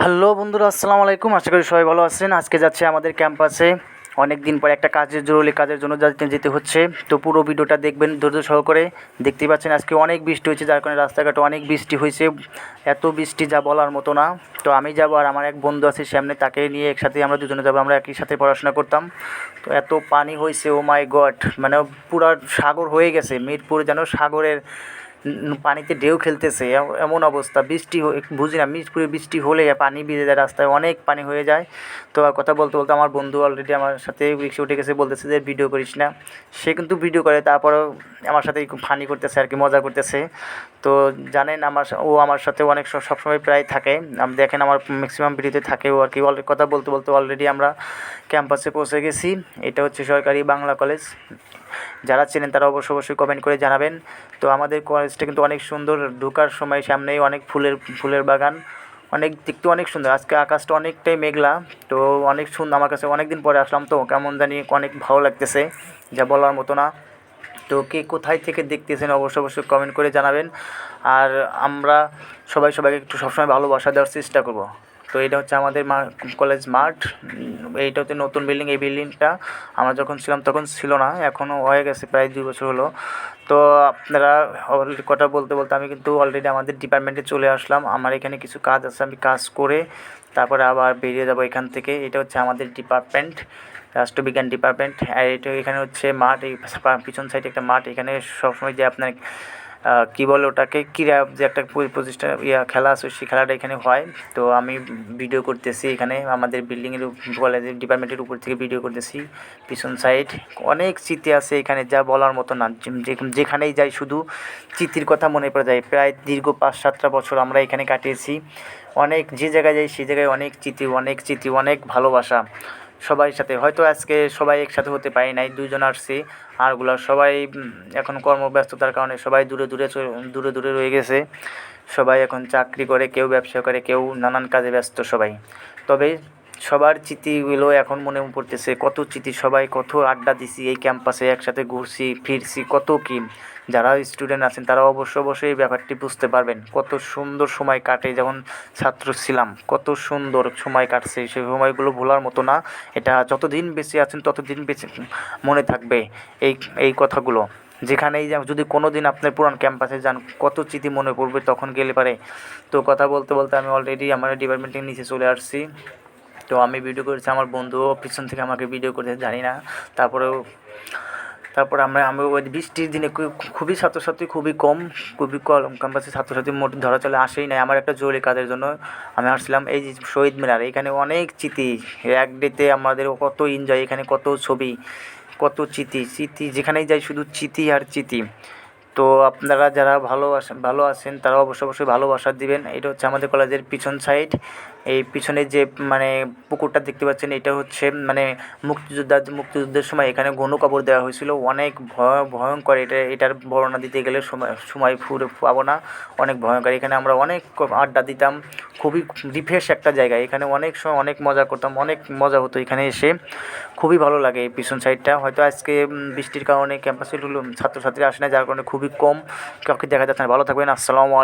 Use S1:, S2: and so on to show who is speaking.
S1: Hello বন্ধুরা, আসসালামু আলাইকুম। আশা করি সবাই ভালো আছেন। আজকে যাচ্ছে আমাদের ক্যাম্পাসে অনেক দিন পর একটা জরুরি কাজের জন্য যেতে হচ্ছে। তো পুরো ভিডিওটা দেখবেন ধৈর্য সহকারে। দেখতেই পাচ্ছেন আজকে অনেক বৃষ্টি হয়েছে, যার কারণে রাস্তাঘাটে অনেক বৃষ্টি হয়েছে। এত বৃষ্টি যা বলার মতো না। তো আমি যাবো আর আমার এক বন্ধু আছে সামনে, তাকে নিয়ে একসাথে আমরা দুজনে যাবো। আমরা একই সাথে পড়াশোনা করতাম। তো এত পানি হয়েছে, ও মাই গড, মানে পুরা সাগর হয়ে গেছে। মিরপুর যেন সাগরের পানিতে ঢেউ খেলতেছে, এমন অবস্থা। বৃষ্টি বুঝি না, মিরপুরে বৃষ্টি হলে পানি ভিজে যায়, রাস্তায় অনেক পানি হয়ে যায়। তো আর কথা বলতে বলতে আমার বন্ধু অলরেডি আমার সাথে রিক্সা উঠে গেছে, বলতেছে যে ভিডিও করিস না। সে কিন্তু ভিডিও করে, তারপরেও আমার সাথে খুব ফানি করতেছে আর কি, মজা করতেছে। তো জানেন ও আমার সাথে অনেক সবসময় প্রায় থাকে। দেখেন আমার ম্যাক্সিমাম ভিডিওতে থাকে ও আর কি। কথা বলতে বলতে অলরেডি আমরা ক্যাম্পাসে পৌঁছে গেছি। এটা হচ্ছে সরকারি বাংলা কলেজ। যারা চেনেন তারা অবশ্যই কমেন্ট করে জানাবেন। তো আমাদের কলেজটা কিন্তু অনেক সুন্দর। ঢোকার সময় সামনেই অনেক ফুলের বাগান, দেখতে অনেক সুন্দর। আজকে আকাশটা অনেকটাই মেঘলা। তো অনেক সুন্দর, আমার কাছে অনেক দিন পরে আসলাম তো কেমন জানি অনেক ভালো লাগতেছে, যা বলার মতো না। তো কে কোথায় থেকে দেখতেছেন অবশ্যই কমেন্ট করে জানাবেন। আর আমরা সবাইকে একটু সবসময় ভালোবাসা দেওয়ার চেষ্টা করব। তো এটা হচ্ছে আমাদের কলেজ মাঠ। এইটা হচ্ছে নতুন বিল্ডিং। এই বিল্ডিংটা আমরা যখন ছিলাম তখন ছিল না, এখনও হয়ে গেছে প্রায় 2 বছর হলো। তো আপনারা অলরেডি কথা বলতে বলতে আমি কিন্তু অলরেডি আমাদের ডিপার্টমেন্টে চলে আসলাম। আমার এখানে কিছু কাজ আছে, আমি কাজ করে তারপরে আবার বেরিয়ে যাব এখান থেকে। এটা হচ্ছে আমাদের ডিপার্টমেন্ট, রাষ্ট্রবিজ্ঞান ডিপার্টমেন্ট। আর এটা এখানে হচ্ছে মাঠ, এই পিছন সাইডে একটা মাঠ। এখানে সবসময় যে আপনার কী বলে ওটাকে, ক্রীড়া যে একটা প্রতিষ্ঠান খেলা আছে, সেই খেলাটা এখানে হয়। তো আমি ভিডিও করতেছি এখানে আমাদের বিল্ডিংয়ের কলেজের ডিপার্টমেন্টের উপর থেকে ভিডিও করতেছি। পিছন সাইড অনেক স্মৃতি আছে এখানে, যা বলার মতো না। যেখানেই যাই শুধু স্মৃতির কথা মনে পড়ে যায়। প্রায় দীর্ঘ 5-7টা বছর আমরা এখানে কাটিয়েছি। যে জায়গায় যাই সেই জায়গায় অনেক স্মৃতি, অনেক ভালোবাসা সবার সাথে। হয়তো আজকে সবাই একসাথে হতে পারি নাই, 2জন আসছি। আরগুলা সবাই এখন কর্মব্যস্ততার কারণে সবাই দূরে রয়ে গেছে। সবাই এখন চাকরি করে, কেউ ব্যবসা করে, কেউ নানান কাজে ব্যস্ত সবাই। তবে সবার স্মৃতিগুলো এখন মনে পড়তেছে। কত স্মৃতি, সবাই কত আড্ডা দিছি এই ক্যাম্পাসে, একসাথে ঘুরছি ফিরছি, কত কী। যারা স্টুডেন্ট আছেন তারা অবশ্যই এই ব্যাপারটি বুঝতে পারবেন। কত সুন্দর সময় কাটে যখন ছাত্র ছিলাম, কত সুন্দর সময় কাটছে। সেই সময়গুলো ভোলার মতো না। এটা যতদিন বেঁচে আছেন ততদিন বেঁচে মনে থাকবে এই এই কথাগুলো। যেখানেই যান, যদি কোনো দিন আপনার পুরান ক্যাম্পাসে যান, কত স্মৃতি মনে পড়বে তখন গেলে পারে। তো কথা বলতে বলতে আমি অলরেডি আমার ডিপার্টমেন্টের নিচে চলে আসছি। তো আমি ভিডিও করেছি, আমার বন্ধুও পিছন থেকে আমাকে ভিডিও করেছে, জানি না। তারপরেও আমি ওই বৃষ্টির দিনে খুবই ছাত্রছাত্রী খুবই কম, ক্যাম্পাসে ছাত্রছাত্রী মোট ধরা চলে আসেই নাই। আমার একটা জরুরি কাজের জন্য আমি আসছিলাম এই যে শহীদ মিনার। এখানে অনেক স্মৃতি, এক ডেতে আমাদের কত এনজয়, এখানে কত ছবি, কত স্মৃতি, যেখানেই যাই শুধু স্মৃতি আর স্মৃতি। তো আপনারা যারা ভালো আছেন তারা অবশ্যই ভালোবাসা দিবেন। এটা হচ্ছে আমাদের কলেজের পিছন সাইড। এই পিছনে যে মানে পুকুরটা দেখতে পাচ্ছেন, এটা হচ্ছে মানে মুক্তিযুদ্ধের সময় এখানে গণকবর দেওয়া হয়েছিল। অনেক ভয়ঙ্কর। এটার বর্ণনা দিতে গেলে সময় ফুরে পাবো না। অনেক ভয়ঙ্কর। এখানে আমরা অনেক আড্ডা দিতাম। খুবই রিফ্রেশ একটা জায়গা। এখানে অনেক সময় অনেক মজা করতাম, অনেক মজা হতো এখানে এসে। খুবই ভালো লাগে এই পিছন সাইডটা। হয়তো আজকে বৃষ্টির কারণে ক্যাম্পাসে ছাত্রছাত্রী আসে না, যার কারণে খুবই কম কাউকে দেখা যাচ্ছে না। ভালো থাকবেন। আসসালামু আলাইকুম।